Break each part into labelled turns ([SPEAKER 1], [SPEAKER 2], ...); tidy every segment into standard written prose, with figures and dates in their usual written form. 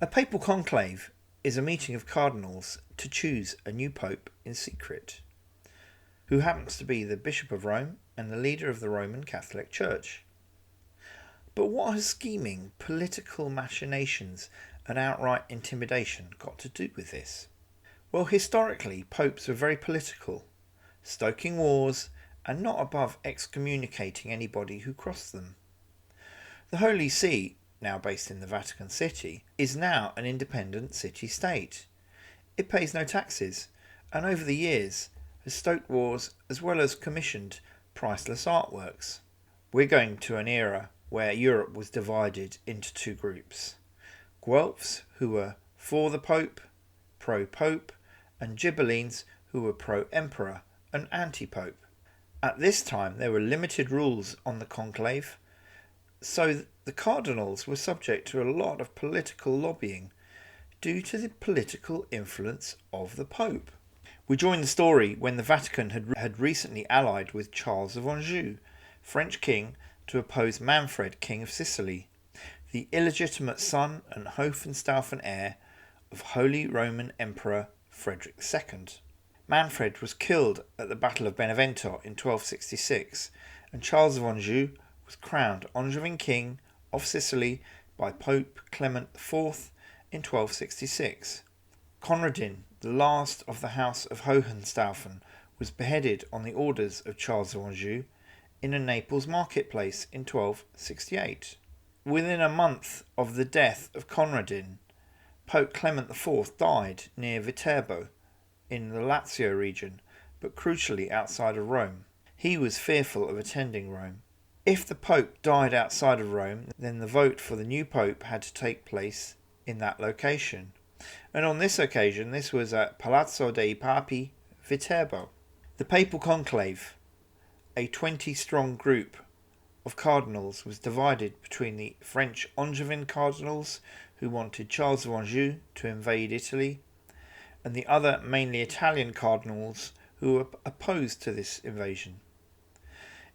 [SPEAKER 1] A papal conclave is a meeting of cardinals to choose a new pope in secret, who happens to be the Bishop of Rome and the leader of the Roman Catholic Church. But what has scheming, political machinations and outright intimidation got to do with this? Well, historically, popes were very political, stoking wars and not above excommunicating anybody who crossed them. The Holy See, now based in the Vatican City, is now an independent city-state. It pays no taxes, and over the years has stoked wars as well as commissioned priceless artworks. We're going to an era where Europe was divided into two groups: Guelphs, who were for the Pope, pro-Pope, and Ghibellines, who were pro-Emperor and anti-Pope. At this time there were limited rules on the conclave, so the cardinals were subject to a lot of political lobbying due to the political influence of the Pope. We join the story when the Vatican had recently allied with Charles of Anjou, French king, to oppose Manfred, king of Sicily, the illegitimate son and Hohenstaufen heir of Holy Roman Emperor Frederick II. Manfred was killed at the Battle of Benevento in 1266, and Charles of Anjou was crowned Angevin king of Sicily by Pope Clement IV in 1266. Conradin, the last of the House of Hohenstaufen, was beheaded on the orders of Charles of Anjou in a Naples marketplace in 1268. Within a month of the death of Conradin, Pope Clement IV died near Viterbo in the Lazio region, but crucially outside of Rome. He was fearful of attending Rome. If the Pope died outside of Rome, then the vote for the new Pope had to take place in that location. And on this occasion, this was at Palazzo dei Papi, Viterbo. The Papal Conclave, a 20-strong group of cardinals, was divided between the French Angevin cardinals, who wanted Charles of Anjou to invade Italy, and the other mainly Italian cardinals who were opposed to this invasion.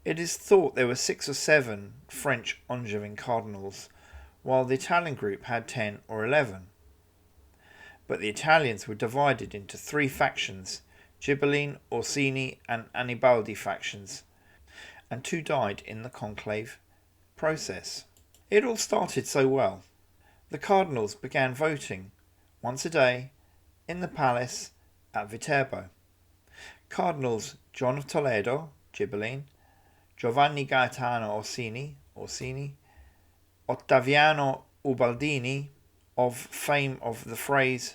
[SPEAKER 1] It is thought there were 6 or 7 French Angevin cardinals, while the Italian group had 10 or 11. But the Italians were divided into 3 factions: Ghibelline, Orsini and Annibaldi factions, and 2 died in the conclave process. It all started so well. The cardinals began voting once a day in the palace at Viterbo. Cardinals John of Toledo, Ghibelline, Giovanni Gaetano Orsini, Ottaviano Ubaldini, of fame of the phrase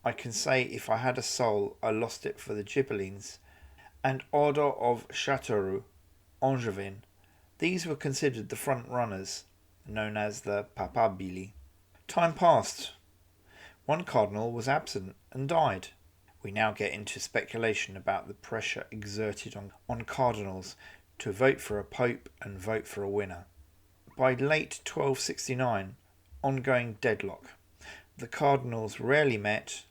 [SPEAKER 1] "I can say if I had a soul I lost it for the Ghibellines," and Odo of Châteauroux, Angevin. These were considered the front runners, known as the Papabili. Time passed. One cardinal was absent and died. We now get into speculation about the pressure exerted on cardinals to vote for a pope and vote for a winner. By late 1269, ongoing deadlock. The cardinals rarely met.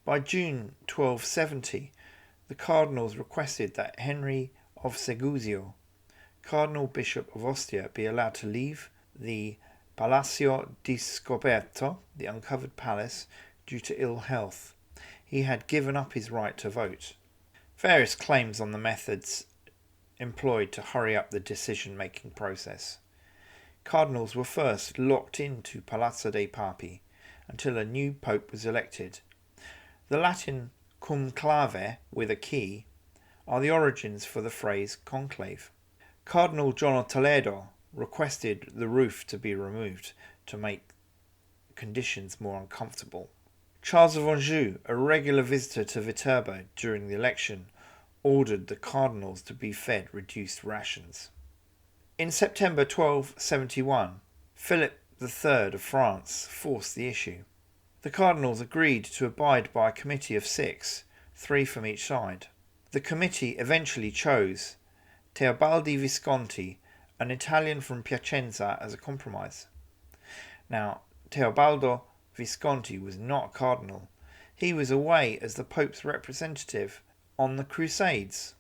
[SPEAKER 1] By June 1270, the cardinals requested that Henry of Segusio, Cardinal Bishop of Ostia, be allowed to leave the Palazzo di Scoperto, the uncovered palace, due to ill health. He had given up his right to vote. Various claims on the methods employed to hurry up the decision-making process. Cardinals were first locked into Palazzo dei Papi until a new pope was elected. The Latin cum clave, with a key, are the origins for the phrase conclave. Cardinal John of Toledo requested the roof to be removed to make conditions more uncomfortable. Charles of Anjou, a regular visitor to Viterbo during the election, ordered the cardinals to be fed reduced rations. In September 1271, Philip III of France forced the issue. The cardinals agreed to abide by a committee of 6, 3 from each side. The committee eventually chose Teobaldi Visconti, an Italian from Piacenza, as a compromise. Now, Teobaldo Visconti was not a cardinal. He was away as the Pope's representative on the Crusades.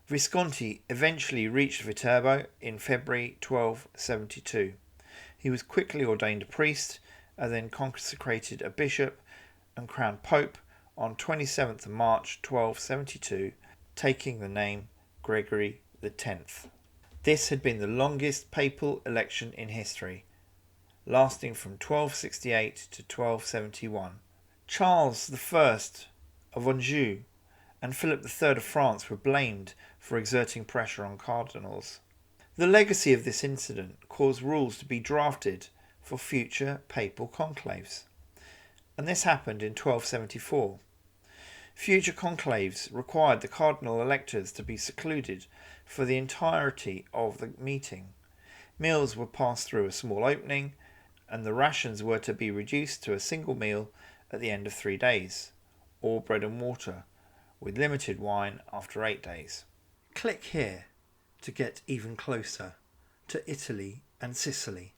[SPEAKER 1] Visconti eventually reached Viterbo in February 1272. He was quickly ordained a priest and then consecrated a bishop and crowned Pope on 27th of March 1272, taking the name Gregory X. This had been the longest papal election in history, lasting from 1268 to 1271. Charles I of Anjou and Philip III of France were blamed for exerting pressure on cardinals. The legacy of this incident caused rules to be drafted for future papal conclaves, and this happened in 1274. Future conclaves required the cardinal electors to be secluded for the entirety of the meeting. Meals were passed through a small opening, and the rations were to be reduced to a single meal at the end of 3 days, or bread and water, with limited wine after 8 days. Click here to get even closer to Italy and Sicily.